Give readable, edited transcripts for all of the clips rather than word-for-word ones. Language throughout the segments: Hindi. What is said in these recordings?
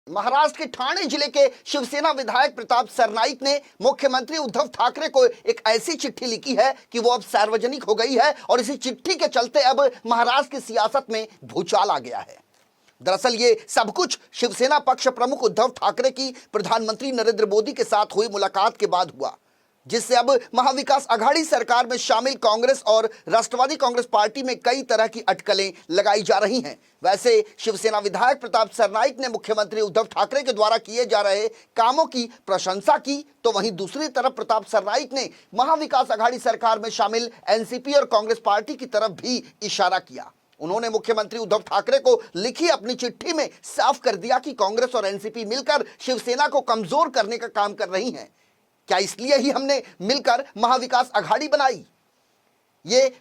महाराष्ट्र के ठाणे जिले के शिवसेना विधायक प्रताप सरनाईक ने मुख्यमंत्री उद्धव ठाकरे को एक ऐसी चिट्ठी लिखी है कि वो अब सार्वजनिक हो गई है और इसी चिट्ठी के चलते अब महाराष्ट्र की सियासत में भूचाल आ गया है। दरअसल ये सब कुछ शिवसेना पक्ष प्रमुख उद्धव ठाकरे की प्रधानमंत्री नरेंद्र मोदी के साथ हुई मुलाकात के बाद हुआ, जिससे अब महाविकास आघाड़ी सरकार में शामिल कांग्रेस और राष्ट्रवादी कांग्रेस पार्टी में कई तरह की अटकलें लगाई जा रही हैं। वैसे शिवसेना विधायक प्रताप सरनाईक ने मुख्यमंत्री उद्धव ठाकरे के द्वारा किए जा रहे कामों की प्रशंसा की, तो वहीं दूसरी तरफ प्रताप सरनाईक ने महाविकास आघाड़ी सरकार में शामिल एनसीपी और कांग्रेस पार्टी की तरफ भी इशारा किया। उन्होंने मुख्यमंत्री उद्धव ठाकरे को लिखी अपनी चिट्ठी में साफ कर दिया कि कांग्रेस और एनसीपी मिलकर शिवसेना को कमजोर करने का काम कर रही हैं। क्या इसलिए ही हमने मिलकर महाविकास आघाड़ी बनाई? ये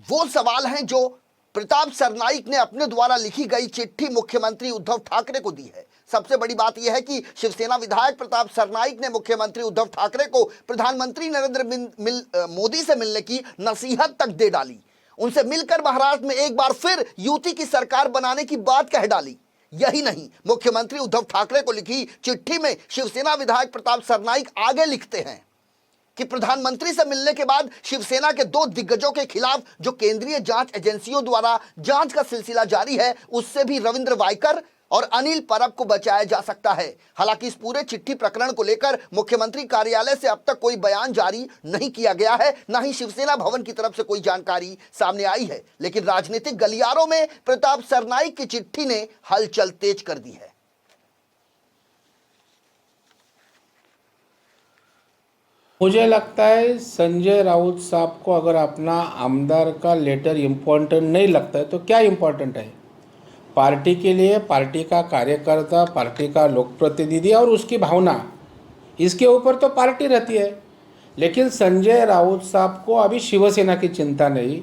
वो सवाल हैं जो प्रताप सरनाईक ने अपने द्वारा लिखी गई चिट्ठी मुख्यमंत्री उद्धव ठाकरे को दी है। सबसे बड़ी बात यह है कि शिवसेना विधायक प्रताप सरनाईक ने मुख्यमंत्री उद्धव ठाकरे को प्रधानमंत्री नरेंद्र मोदी से मिलने की नसीहत तक दे डाली। उनसे मिलकर महाराष्ट्र में एक बार फिर युति की सरकार बनाने की बात कह डाली। यही नहीं, मुख्यमंत्री उद्धव ठाकरे को लिखी चिट्ठी में शिवसेना विधायक प्रताप सरनाईक आगे लिखते हैं कि प्रधानमंत्री से मिलने के बाद शिवसेना के दो दिग्गजों के खिलाफ जो केंद्रीय जांच एजेंसियों द्वारा जांच का सिलसिला जारी है, उससे भी रविंद्र वायकर और अनिल परब को बचाया जा सकता है। हालांकि इस पूरे चिट्ठी प्रकरण को लेकर मुख्यमंत्री कार्यालय से अब तक कोई बयान जारी नहीं किया गया है, न ही शिवसेना भवन की तरफ से कोई जानकारी सामने आई है। लेकिन राजनीतिक गलियारों में प्रताप सरनाईक की चिट्ठी ने हलचल तेज कर दी है। मुझे लगता है संजय राउत साहब को अगर अपना आमदार का लेटर इम्पोर्टेंट नहीं लगता है तो क्या इम्पोर्टेंट है? पार्टी के लिए पार्टी का कार्यकर्ता, पार्टी का लोक प्रतिनिधि और उसकी भावना, इसके ऊपर तो पार्टी रहती है। लेकिन संजय राउत साहब को अभी शिवसेना की चिंता नहीं,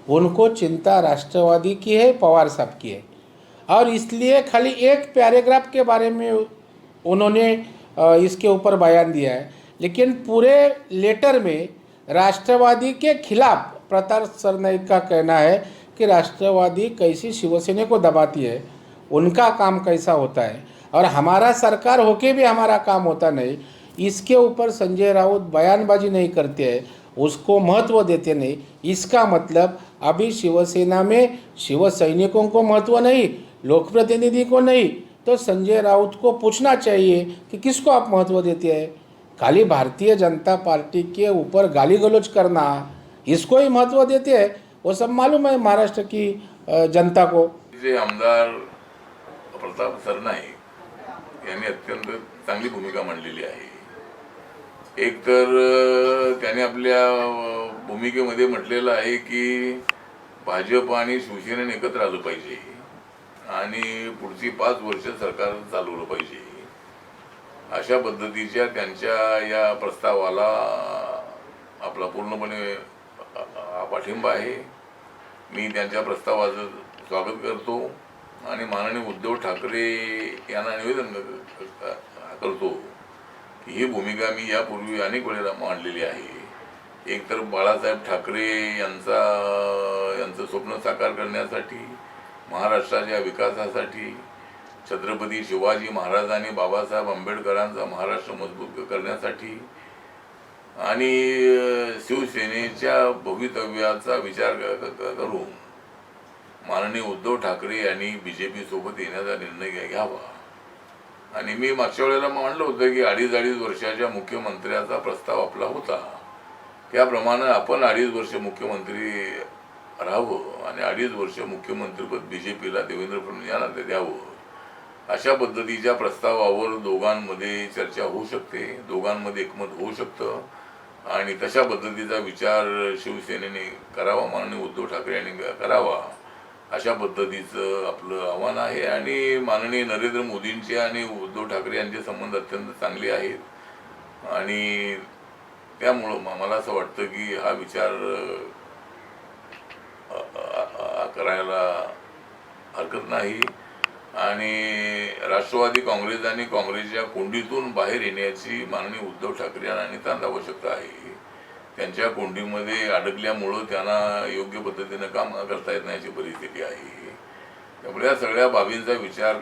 उनको चिंता राष्ट्रवादी की है, पवार साहब की है। और इसलिए खाली एक पैराग्राफ के बारे में उन्होंने इसके ऊपर बयान दिया है, लेकिन पूरे लेटर में राष्ट्रवादी के खिलाफ प्रताप सरनाईक का कहना है कि राष्ट्रवादी कैसी शिवसेना को दबाती है, उनका काम कैसा होता है और हमारा सरकार होके भी हमारा काम होता नहीं। इसके ऊपर संजय राउत बयानबाजी नहीं करते हैं, उसको महत्व देते नहीं। इसका मतलब अभी शिवसेना में शिव सैनिकों को महत्व नहीं, लोक प्रतिनिधि को नहीं, तो संजय राउत को पूछना चाहिए कि किसको आप महत्व देते हैं। खाली भारतीय जनता पार्टी के ऊपर गाली गलौज करना, इसको ही महत्व देते हैं। वो सब मालूम है महाराष्ट्र की जनता को। जे आमदार प्रताप सरनाईक यांनी अत्यंत चांगली भूमिका मांडलेली आहे। एक तर त्याने आपल्या भूमिकेमध्ये म्हटलेलं आहे की भाजप आणि शिवसेनेने एकत्र आलं पाहिजे आणि पुढची 5 वर्ष सरकार चालवलं पाहिजे, अशा पद्धतीच्या त्यांच्या या प्रस्तावाला आपला पूर्णपणे पाठिंबा आहे। मी त्यांच्या प्रस्तावाचं स्वागत करतो आणि माननीय उद्धव ठाकरे यांना निवेदन करतो की ही भूमिका मी यापूर्वी अनेक वेळेला मांडलेली आहे। एक तर बाळासाहेब ठाकरे यांचं स्वप्न साकार करण्यासाठी, महाराष्ट्राच्या विकासासाठी, छत्रपती शिवाजी महाराज आणि बाबासाहेब आंबेडकरांचा महाराष्ट्र मजबूत करण्यासाठी आणि शिवसेनेच्या भवितव्याचा विचार करून माननीय उद्धव ठाकरे यांनी बीजेपी सोबत येण्याचा निर्णय घ्यावा। आणि मी मागच्या वेळेला मांडलं होतं की 2.5 वर्षाच्या मुख्यमंत्र्याचा प्रस्ताव आपला होता, त्याप्रमाणे आपण 2.5 वर्ष मुख्यमंत्री राहावं आणि 2.5 वर्ष मुख्यमंत्रीपद बीजेपीला देवेंद्र फडणवीस यांना द्यावं, अशा पद्धतीच्या प्रस्तावावर दोघांमध्ये चर्चा होऊ शकते, दोघांमध्ये एकमत होऊ शकतं आणि तशा पद्धतीचा विचार शिवसेनेने करावा, माननीय उद्धव ठाकरे यांनी करावा, अशा पद्धतीचं आपलं आव्हान आहे। आणि माननीय नरेंद्र मोदींचे आणि उद्धव ठाकरे यांचे संबंध अत्यंत चांगले आहेत आणि त्यामुळं मला असं वाटतं की हा विचार करायला हरकत नाही आणि राष्ट्रवादी काँग्रेस आणि काँग्रेसच्या कोंडीतून बाहेर येण्याची माननीय उद्धव ठाकरे यांना नितांत आवश्यकता आहे। त्यांच्या कोंडीमध्ये अडकल्यामुळं त्यांना योग्य पद्धतीने काम करता येत नाही अशी परिस्थिती आहे। त्यामुळे या सगळ्या बाबींचा विचार